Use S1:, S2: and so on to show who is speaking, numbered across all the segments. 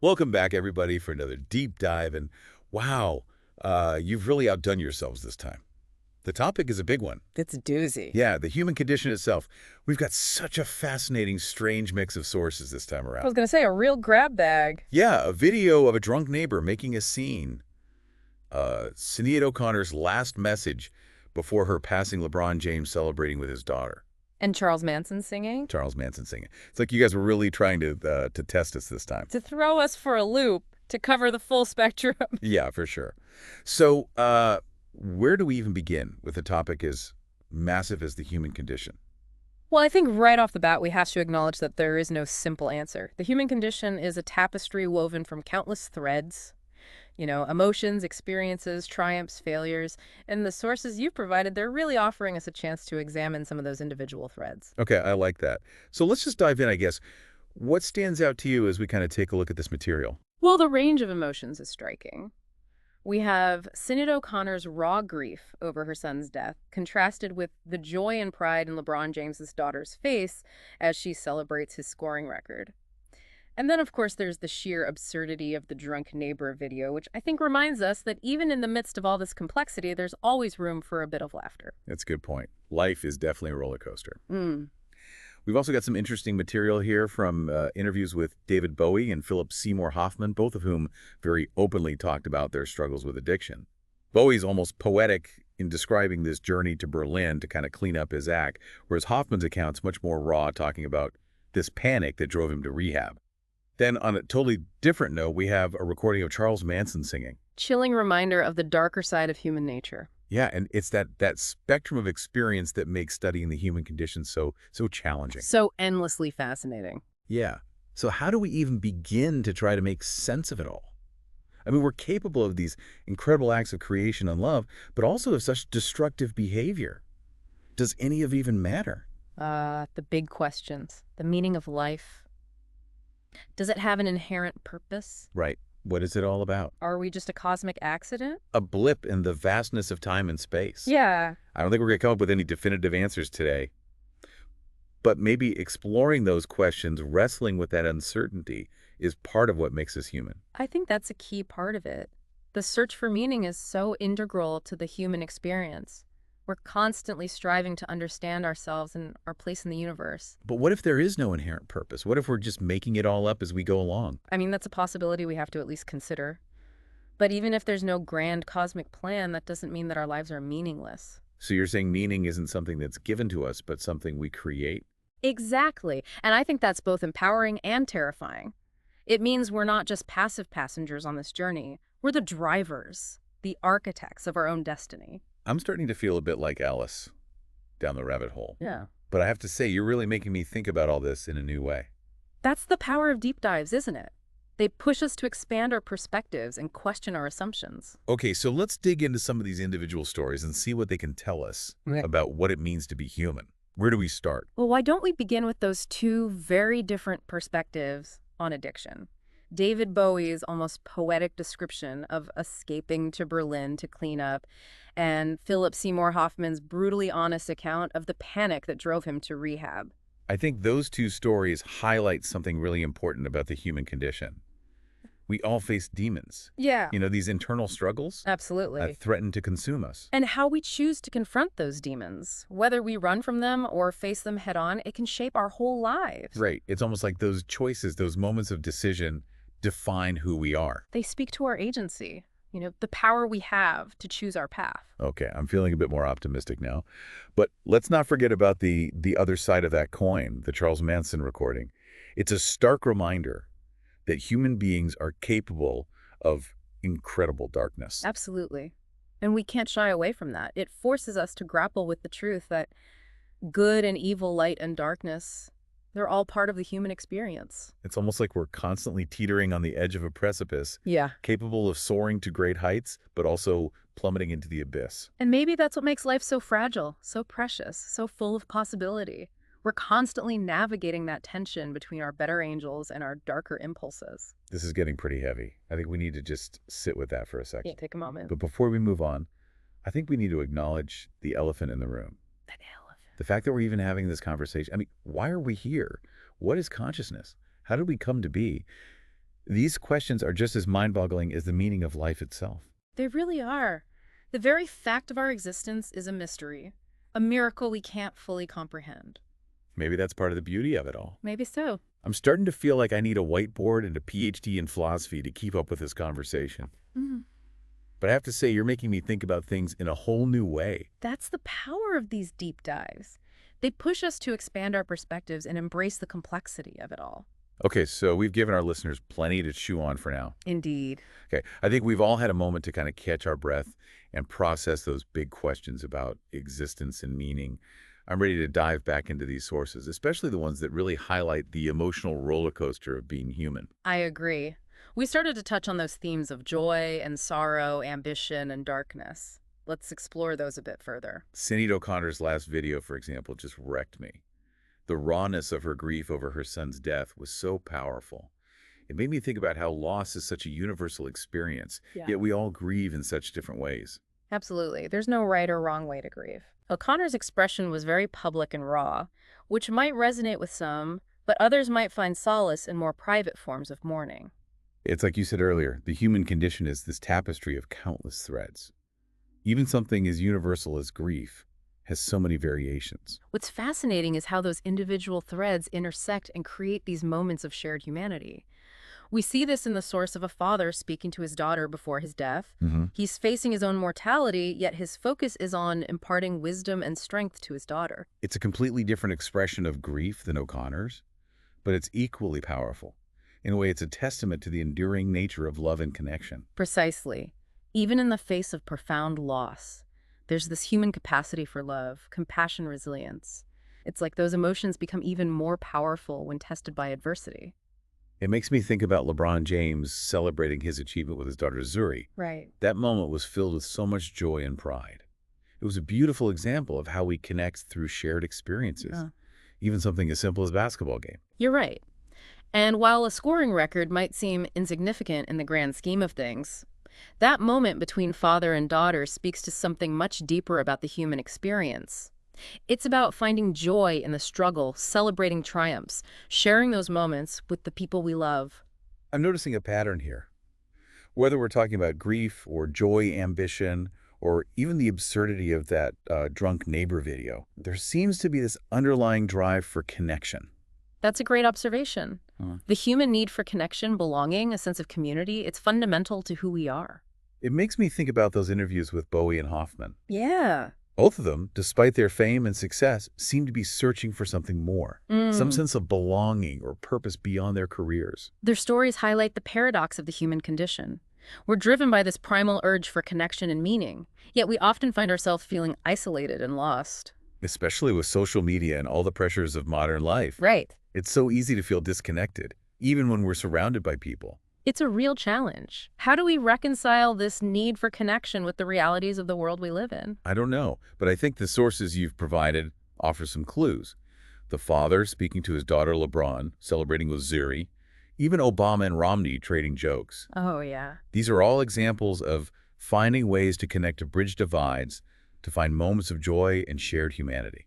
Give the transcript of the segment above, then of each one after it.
S1: Welcome back, everybody, for another deep dive. And wow, you've really outdone yourselves this time. The topic is a big one.
S2: It's a doozy.
S1: Yeah, the human condition itself. We've got such a fascinating, strange mix of sources this time
S2: I
S1: around.
S2: was going to say a real grab bag.
S1: Yeah, a video of a drunk neighbor making a scene. Sinead O'Connor's last message before her passing, LeBron James celebrating with his daughter.
S2: And Charles Manson singing.
S1: Charles Manson singing. It's like you guys were really trying to test us this time.
S2: To throw us for a loop, to cover the full spectrum.
S1: Yeah, for sure. So, where do we even begin with a topic as massive as the human condition?
S2: Well, I think right off the bat, we have to acknowledge that there is no simple answer. The human condition is a tapestry woven from countless threads. Emotions, experiences, triumphs, failures. And the sources you've provided, they're really offering us a chance to examine some of those individual threads.
S1: Okay, I like that. So let's just dive in, I guess. What stands out to you as we kind of take a look at this material?
S2: Well, the range of emotions is striking. We have Sinead O'Connor's raw grief over her son's death, contrasted with the joy and pride in LeBron James's daughter's face as she celebrates his scoring record. And then, of course, there's the sheer absurdity of the drunk neighbor video, which I think reminds us that even in the midst of all this complexity, there's always room for a bit of laughter.
S1: That's a good point. Life is definitely a roller coaster.
S2: Mm.
S1: We've also got some interesting material here from interviews with David Bowie and Philip Seymour Hoffman, both of whom very openly talked about their struggles with addiction. Bowie's almost poetic in describing this journey to Berlin to kind of clean up his act, whereas Hoffman's account's much more raw, talking about this panic that drove him to rehab. Then on a totally different note, we have a recording of Charles Manson singing.
S2: Chilling reminder of the darker side of human nature.
S1: Yeah, and it's that spectrum of experience that makes studying the human condition so challenging.
S2: So endlessly fascinating.
S1: Yeah. So how do we even begin to try to make sense of it all? I mean, we're capable of these incredible acts of creation and love, but also of such destructive behavior. Does any of it even matter?
S2: The big questions. The meaning of life. Does it have an inherent purpose?
S1: Right. What is it all about?
S2: Are we just a cosmic accident?
S1: A blip in the vastness of time and space.
S2: Yeah.
S1: I don't think we're going to come up with any definitive answers today. But maybe exploring those questions, wrestling with that uncertainty, is part of what makes us human.
S2: I think that's a key part of it. The search for meaning is so integral to the human experience. We're constantly striving to understand ourselves and our place in the universe.
S1: But what if there is no inherent purpose? What if we're just making it all up as we go along?
S2: I mean, that's a possibility we have to at least consider. But even if there's no grand cosmic plan, that doesn't mean that our lives are meaningless.
S1: So you're saying meaning isn't something that's given to us, but something we create?
S2: Exactly. And I think that's both empowering and terrifying. It means we're not just passive passengers on this journey. We're the drivers, the architects of our own destiny.
S1: I'm starting to feel a bit like Alice down the rabbit hole.
S2: Yeah.
S1: But I have to say, you're really making me think about all this in a new way.
S2: That's the power of deep dives, isn't it? They push us to expand our perspectives and question our assumptions.
S1: Okay, so let's dig into some of these individual stories and see what they can tell us about what it means to be human. Where do we start?
S2: Well, why don't we begin with those two very different perspectives on addiction? David Bowie's almost poetic description of escaping to Berlin to clean up, and Philip Seymour Hoffman's brutally honest account of the panic that drove him to rehab.
S1: I think those two stories highlight something really important about the human condition. We all face demons.
S2: Yeah.
S1: These internal struggles
S2: Absolutely.
S1: that threaten to consume us.
S2: And how we choose to confront those demons, whether we run from them or face them head on, it can shape our whole lives.
S1: Right. It's almost like those choices, those moments of decision define who we are.
S2: They speak to our agency, the power we have to choose our path.
S1: Okay, I'm feeling a bit more optimistic now. But let's not forget about the other side of that coin, the Charles Manson recording. It's a stark reminder that human beings are capable of incredible darkness.
S2: Absolutely. And we can't shy away from that. It forces us to grapple with the truth that good and evil, light and darkness, they're all part of the human experience.
S1: It's almost like we're constantly teetering on the edge of a precipice,
S2: Yeah.
S1: capable of soaring to great heights, but also plummeting into the abyss.
S2: And maybe that's what makes life so fragile, so precious, so full of possibility. We're constantly navigating that tension between our better angels and our darker impulses.
S1: This is getting pretty heavy. I think we need to just sit with that for a second.
S2: Yeah, take a moment.
S1: But before we move on, I think we need to acknowledge the elephant in the room.
S2: That elephant.
S1: The fact that we're even having this conversation. I mean, why are we here? What is consciousness? How did we come to be? These questions are just as mind-boggling as the meaning of life itself.
S2: They really are. The very fact of our existence is a mystery, a miracle we can't fully comprehend.
S1: Maybe that's part of the beauty of it all.
S2: Maybe so.
S1: I'm starting to feel like I need a whiteboard and a PhD in philosophy to keep up with this conversation.
S2: Mm.
S1: But I have to say, you're making me think about things in a whole new way.
S2: That's the power of these deep dives. They push us to expand our perspectives and embrace the complexity of it all.
S1: Okay, so we've given our listeners plenty to chew on for now.
S2: Indeed.
S1: Okay, I think we've all had a moment to kind of catch our breath and process those big questions about existence and meaning. I'm ready to dive back into these sources, especially the ones that really highlight the emotional roller coaster of being human.
S2: I agree. We started to touch on those themes of joy and sorrow, ambition and darkness. Let's explore those a bit further.
S1: Sinead O'Connor's last video, for example, just wrecked me. The rawness of her grief over her son's death was so powerful. It made me think about how loss is such a universal experience, yet we all grieve in such different ways.
S2: Absolutely. There's no right or wrong way to grieve. O'Connor's expression was very public and raw, which might resonate with some, but others might find solace in more private forms of mourning.
S1: It's like you said earlier, the human condition is this tapestry of countless threads. Even something as universal as grief has so many variations.
S2: What's fascinating is how those individual threads intersect and create these moments of shared humanity. We see this in the source of a father speaking to his daughter before his death. He's facing his own mortality, yet his focus is on imparting wisdom and strength to his daughter.
S1: It's a completely different expression of grief than O'Connor's, but it's equally powerful. In a way, it's a testament to the enduring nature of love and connection.
S2: Precisely. Even in the face of profound loss, there's this human capacity for love, compassion, resilience. It's like those emotions become even more powerful when tested by adversity.
S1: It makes me think about LeBron James celebrating his achievement with his daughter Zuri.
S2: Right.
S1: That moment was filled with so much joy and pride. It was a beautiful example of how we connect through shared experiences, even something as simple as a basketball game.
S2: You're right. And while a scoring record might seem insignificant in the grand scheme of things, that moment between father and daughter speaks to something much deeper about the human experience. It's about finding joy in the struggle, celebrating triumphs, sharing those moments with the people we love.
S1: I'm noticing a pattern here. Whether we're talking about grief or joy, ambition, or even the absurdity of that drunk neighbor video, there seems to be this underlying drive for connection.
S2: That's a great observation. The human need for connection, belonging, a sense of community, it's fundamental to who we are.
S1: It makes me think about those interviews with Bowie and Hoffman.
S2: Yeah.
S1: Both of them, despite their fame and success, seem to be searching for something more, some sense of belonging or purpose beyond their careers.
S2: Their stories highlight the paradox of the human condition. We're driven by this primal urge for connection and meaning, yet we often find ourselves feeling isolated and lost.
S1: Especially with social media and all the pressures of modern life.
S2: Right.
S1: It's so easy to feel disconnected, even when we're surrounded by people.
S2: It's a real challenge. How do we reconcile this need for connection with the realities of the world we live in?
S1: I don't know, but I think the sources you've provided offer some clues. The father speaking to his daughter LeBron, celebrating with Zuri, even Obama and Romney trading jokes.
S2: Oh, yeah.
S1: These are all examples of finding ways to connect to bridge divides, to find moments of joy and shared humanity.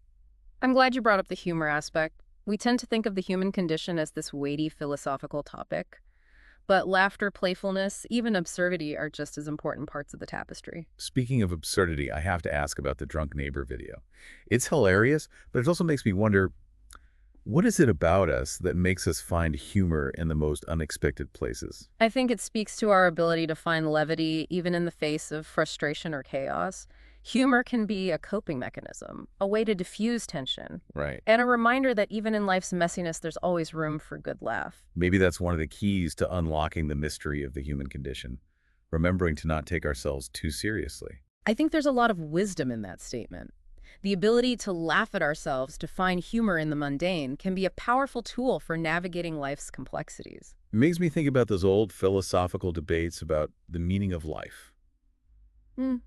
S2: I'm glad you brought up the humor aspect. We tend to think of the human condition as this weighty philosophical topic. But laughter, playfulness, even absurdity are just as important parts of the tapestry.
S1: Speaking of absurdity, I have to ask about the drunk neighbor video. It's hilarious, but it also makes me wonder, what is it about us that makes us find humor in the most unexpected places?
S2: I think it speaks to our ability to find levity even in the face of frustration or chaos. Humor can be a coping mechanism, a way to diffuse tension.
S1: Right.
S2: And a reminder that even in life's messiness, there's always room for a good laugh.
S1: Maybe that's one of the keys to unlocking the mystery of the human condition, remembering to not take ourselves too seriously.
S2: I think there's a lot of wisdom in that statement. The ability to laugh at ourselves, to find humor in the mundane, can be a powerful tool for navigating life's complexities.
S1: It makes me think about those old philosophical debates about the meaning of life.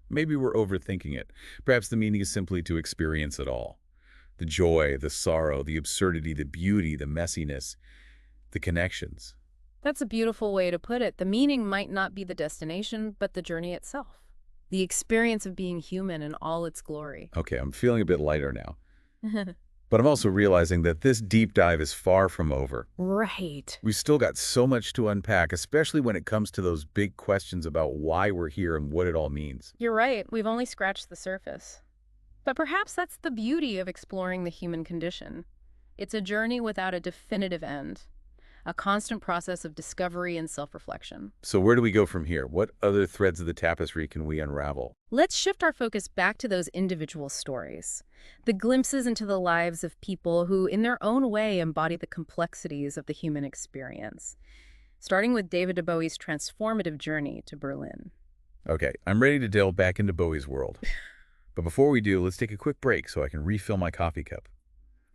S1: Maybe we're overthinking it. Perhaps the meaning is simply to experience it all. The joy, the sorrow, the absurdity, the beauty, the messiness, the connections.
S2: That's a beautiful way to put it. The meaning might not be the destination, but the journey itself. The experience of being human in all its glory.
S1: Okay, I'm feeling a bit lighter now. But I'm also realizing that this deep dive is far from over.
S2: Right.
S1: We've still got so much to unpack, especially when it comes to those big questions about why we're here and what it all means.
S2: You're right. We've only scratched the surface. But perhaps that's the beauty of exploring the human condition. It's a journey without a definitive end, a constant process of discovery and self-reflection.
S1: So where do we go from here? What other threads of the tapestry can we unravel?
S2: Let's shift our focus back to those individual stories, the glimpses into the lives of people who, in their own way, embody the complexities of the human experience, starting with David Bowie's transformative journey to Berlin.
S1: Okay, I'm ready to delve back into Bowie's world. But before we do, let's take a quick break so I can refill my coffee cup.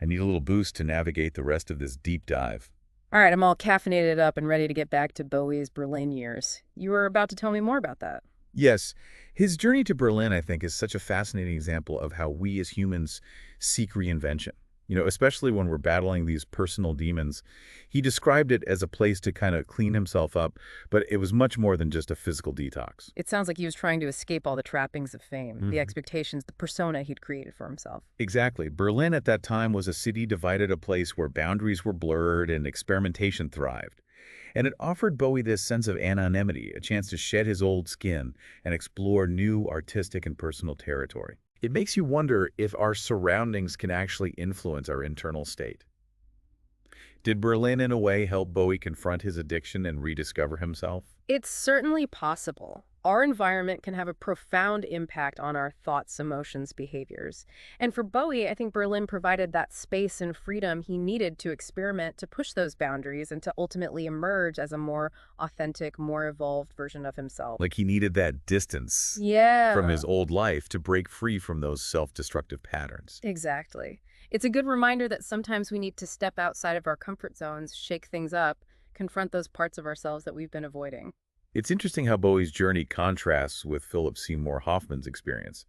S1: I need a little boost to navigate the rest of this deep dive.
S2: All right, I'm all caffeinated up and ready to get back to Bowie's Berlin years. You were about to tell me more about that.
S1: Yes, his journey to Berlin, I think, is such a fascinating example of how we as humans seek reinvention. Especially when we're battling these personal demons. He described it as a place to kind of clean himself up, but it was much more than just a physical detox.
S2: It sounds like he was trying to escape all the trappings of fame, the expectations, the persona he'd created for himself.
S1: Exactly. Berlin at that time was a city divided, a place where boundaries were blurred and experimentation thrived. And it offered Bowie this sense of anonymity, a chance to shed his old skin and explore new artistic and personal territory. It makes you wonder if our surroundings can actually influence our internal state. Did Berlin, in a way, help Bowie confront his addiction and rediscover himself?
S2: It's certainly possible. Our environment can have a profound impact on our thoughts, emotions, behaviors. And for Bowie, I think Berlin provided that space and freedom he needed to experiment, to push those boundaries, and to ultimately emerge as a more authentic, more evolved version of himself.
S1: Like he needed that distance from his old life to break free from those self-destructive patterns.
S2: Exactly. It's a good reminder that sometimes we need to step outside of our comfort zones, shake things up, confront those parts of ourselves that we've been avoiding.
S1: It's interesting how Bowie's journey contrasts with Philip Seymour Hoffman's experience.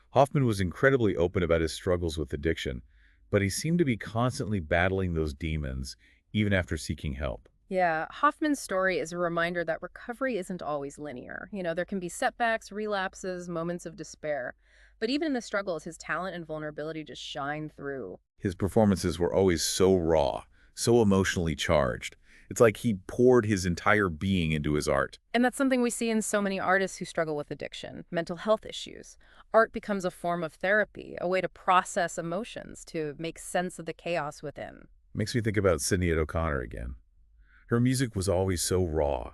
S1: Hoffman was incredibly open about his struggles with addiction, but he seemed to be constantly battling those demons, even after seeking help.
S2: Yeah, Hoffman's story is a reminder that recovery isn't always linear. There can be setbacks, relapses, moments of despair. But even in the struggles, his talent and vulnerability just shine through.
S1: His performances were always so raw, so emotionally charged. It's like he poured his entire being into his art.
S2: And that's something we see in so many artists who struggle with addiction, mental health issues. Art becomes a form of therapy, a way to process emotions, to make sense of the chaos within.
S1: Makes me think about Sinead O'Connor again. Her music was always so raw,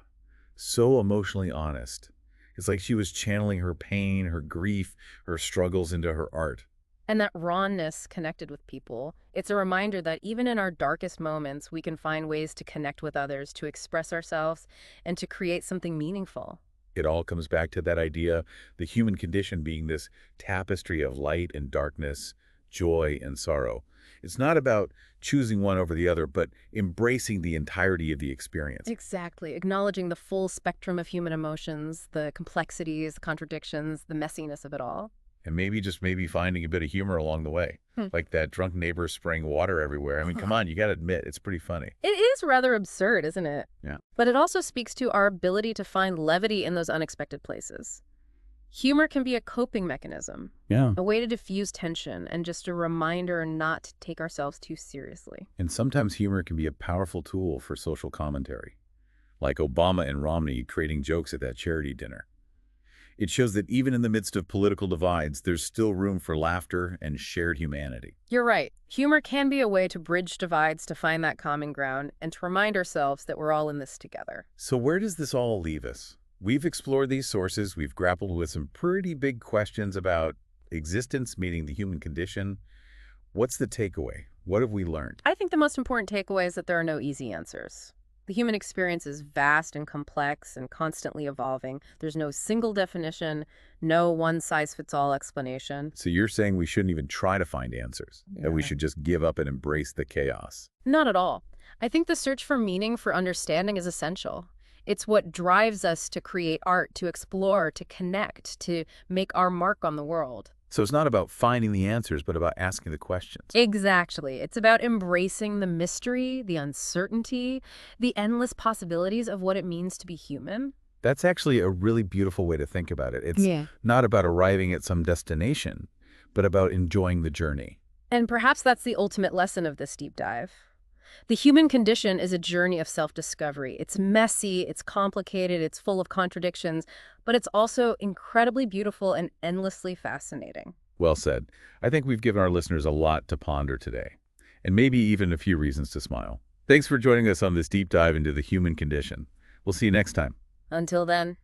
S1: so emotionally honest. It's like she was channeling her pain, her grief, her struggles into her art.
S2: And that rawness connected with people. It's a reminder that even in our darkest moments, we can find ways to connect with others, to express ourselves, and to create something meaningful.
S1: It all comes back to that idea, the human condition being this tapestry of light and darkness, joy and sorrow. It's not about choosing one over the other, but embracing the entirety of the experience.
S2: Exactly. Acknowledging the full spectrum of human emotions, the complexities, the contradictions, the messiness of it all.
S1: And maybe finding a bit of humor along the way. Like that drunk neighbor spraying water everywhere. I mean, come on, you got to admit, it's pretty funny.
S2: It is rather absurd, isn't it?
S1: Yeah.
S2: But it also speaks to our ability to find levity in those unexpected places. Humor can be a coping mechanism, a way to diffuse tension, and just a reminder not to take ourselves too seriously.
S1: And sometimes humor can be a powerful tool for social commentary, like Obama and Romney creating jokes at that charity dinner. It shows that even in the midst of political divides, there's still room for laughter and shared humanity.
S2: You're right. Humor can be a way to bridge divides, to find that common ground, and to remind ourselves that we're all in this together.
S1: So where does this all leave us? We've explored these sources. We've grappled with some pretty big questions about existence, meaning the human condition. What's the takeaway? What have we learned?
S2: I think the most important takeaway is that there are no easy answers. The human experience is vast and complex and constantly evolving. There's no single definition, no one-size-fits-all explanation.
S1: So you're saying we shouldn't even try to find answers, that we should just give up and embrace the chaos?
S2: Not at all. I think the search for meaning, for understanding, is essential. It's what drives us to create art, to explore, to connect, to make our mark on the world.
S1: So it's not about finding the answers, but about asking the questions.
S2: Exactly. It's about embracing the mystery, the uncertainty, the endless possibilities of what it means to be human.
S1: That's actually a really beautiful way to think about it. It's not about arriving at some destination, but about enjoying the journey.
S2: And perhaps that's the ultimate lesson of this deep dive. The human condition is a journey of self-discovery. It's messy, it's complicated, it's full of contradictions, but it's also incredibly beautiful and endlessly fascinating.
S1: Well said. I think we've given our listeners a lot to ponder today, and maybe even a few reasons to smile. Thanks for joining us on this deep dive into the human condition. We'll see you next time.
S2: Until then.